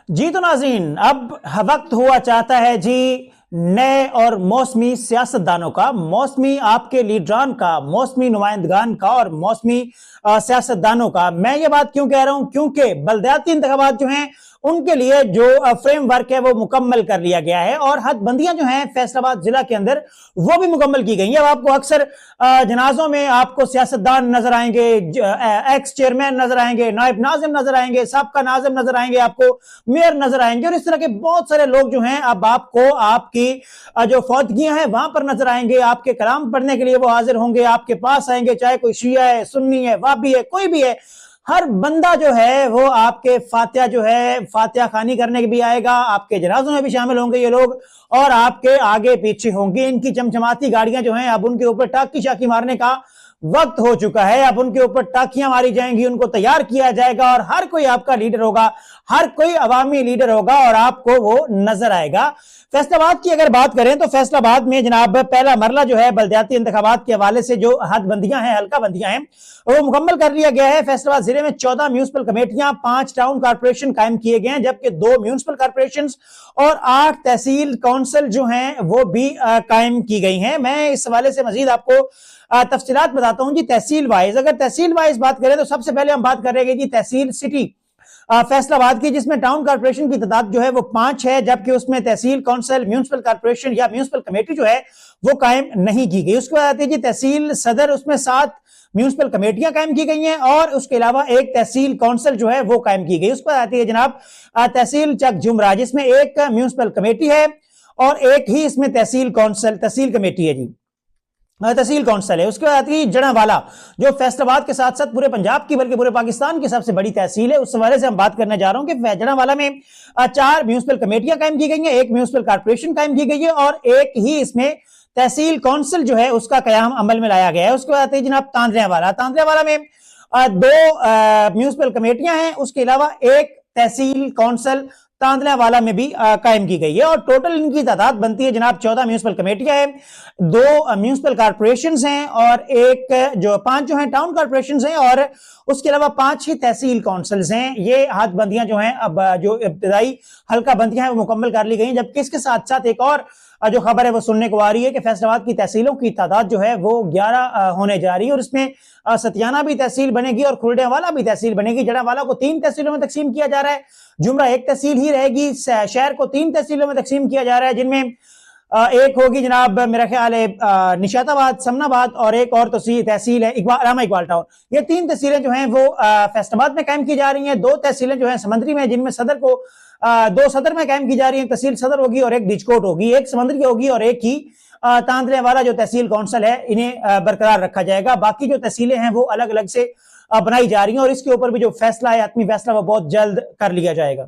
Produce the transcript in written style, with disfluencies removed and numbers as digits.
जी तो नाज़रीन, अब वक्त हुआ चाहता है जी नए और मौसमी सियासतदानों का, मौसमी आपके लीडरान का, मौसमी नुमाइंदगान का और मौसमी सियासतदानों का। मैं ये बात क्यों कह रहा हूं? क्योंकि बलदियाती इंतखाबात जो हैं उनके लिए जो फ्रेमवर्क है वो मुकम्मल कर लिया गया है और हदबंदियां जो हैं फैसलाबाद जिला के अंदर वो भी मुकम्मल की गई हैं। अब आपको अक्सर जनाजों में आपको सियासतदान नजर आएंगे, एक्स चेयरमैन नजर आएंगे, नायब नाजिम नजर आएंगे, साबका नाजिम नजर आएंगे, आपको मेयर नजर आएंगे और इस तरह के बहुत सारे लोग जो हैं अब आपको आपकी जो फौतगियां हैं वहां पर नजर आएंगे। आपके कलाम पढ़ने के लिए वो हाजिर होंगे, आपके पास आएंगे, चाहे कोई शिया है, सुन्नी है, वाबी है, कोई भी है। हर बंदा जो है वो आपके फातिहा जो है फातिहा खानी करने के भी आएगा, आपके जनाजों में भी शामिल होंगे ये लोग और आपके आगे पीछे होंगे। इनकी चमचमाती गाड़ियां जो हैं अब उनके ऊपर टाकी शाकी मारने का वक्त हो चुका है। अब उनके ऊपर टाकियां मारी जाएंगी, उनको तैयार किया जाएगा और हर कोई आपका लीडर होगा, हर कोई अवामी लीडर होगा और आपको वो नजर आएगा। फैसलाबाद की अगर बात करें तो फैसलाबाद में जनाब पहला मरला जो है बलदियाती इंतखाबात के हवाले से जो हदबंदियां हैं, हल्का बंदियां हैं, वो मुकम्मल कर लिया गया है। फैसलाबाद जिले में 14 म्यूनिसिपल कमेटियां, 5 टाउन कॉर्पोरेशन कायम किए गए हैं, जबकि 2 म्यूनिसिपल कॉर्पोरेशन और 8 तहसील काउंसिल जो हैं वो भी कायम की गई हैं। मैं इस हवाले से मजीद आपको तफसीलात बताता हूं जी। तहसील वाइज अगर तहसील वाइज बात करें तो सबसे पहले हम बात करेंगे जी तहसील सिटी फैसलाबाद की, जिसमें टाउन कॉर्पोरेशन की तादाद जो है वो 5 है, जबकि उसमें तहसील काउंसिल, म्यूनिसिपल कॉर्पोरेशन या म्यूनिसिपल कमेटी जो है वो कायम नहीं की गई। उसके बाद आती है जी तहसील सदर, उसमें 7 म्यूनिसिपल कमेटियां कायम की गई हैं और उसके अलावा एक तहसील काउंसिल जो है वो कायम की गई। उसके बाद आती है जनाब तहसील चक जुमरा, जिसमें एक म्यूनिसिपल कमेटी है और एक ही इसमें तहसील काउंसिल तहसील कमेटी है जी, तहसील काउंसिल है। उसके बाद आती है जड़ावाला, जो फैसलाबाद के साथ साथ पूरे पंजाब की बल्कि पूरे पाकिस्तान की सबसे बड़ी तहसील है। उस हवाले से हम बात करने जा रहा हूं कि जड़ावाला में 4 म्यूनिसिपल कमेटियां कायम की गई हैं, एक म्यूनिसिपल कॉर्पोरेशन कायम की गई है और एक ही इसमें तहसील काउंसिल जो है उसका कयाम अमल में लाया गया है। उसके बाद आती है जनाब तांदरेवाला में 2 म्यूनिसिपल कमेटियां हैं, उसके अलावा एक तहसील काउंसिल तांदलावाला में भी कायम की गई है और टोटल इनकी तादाद बनती है जनाब 14 म्यूनिसिपल कमेटियां हैं, 2 म्यूनिसिपल कॉर्पोरेशंस हैं और एक जो 5 जो हैं टाउन कॉर्पोरेशंस हैं और उसके अलावा 5 ही तहसील काउंसिल्स हैं। ये हदबंदियां जो हैं अब जो इब्तिदाई हल्का बंदियां हैं वो मुकम्मल कर ली गई हैं। जबकि इसके साथ साथ एक और जो खबर है वो सुनने को आ रही है कि फैसलाबाद की तहसीलों की तादाद जो है वो 11 होने जा रही है और इसमें सतियाना भी तहसील बनेगी और खुलडेवाला भी तहसील बनेगी। जड़ावाला को 3 तहसीलों में तकसीम किया जा रहा है, जुमरा एक तहसील ही रहेगी, शहर को 3 तहसीलों में तकसीम किया जा रहा है, जिनमें एक होगी जनाब मेरा ख्याल है निशाताबाद, समनाबाद और एक और तहसील है रामा इकबाल टाउन। ये 3 तहसीलें जो हैं वो फैसलाबाद में कायम की जा रही हैं। 2 तहसीलें जो हैं समंदरी में, जिनमें सदर को 2 सदर में कायम की जा रही है, तहसील सदर होगी और एक डिजकोट होगी, एक समंदरी होगी और एक ही तांदरेवाला जो तहसील काउंसिल है इन्हें बरकरार रखा जाएगा। बाकी जो तहसीलें हैं वो अलग अलग से बनाई जा रही हैं और इसके ऊपर भी जो फैसला है, आत्मी फैसला, वो बहुत जल्द कर लिया जाएगा।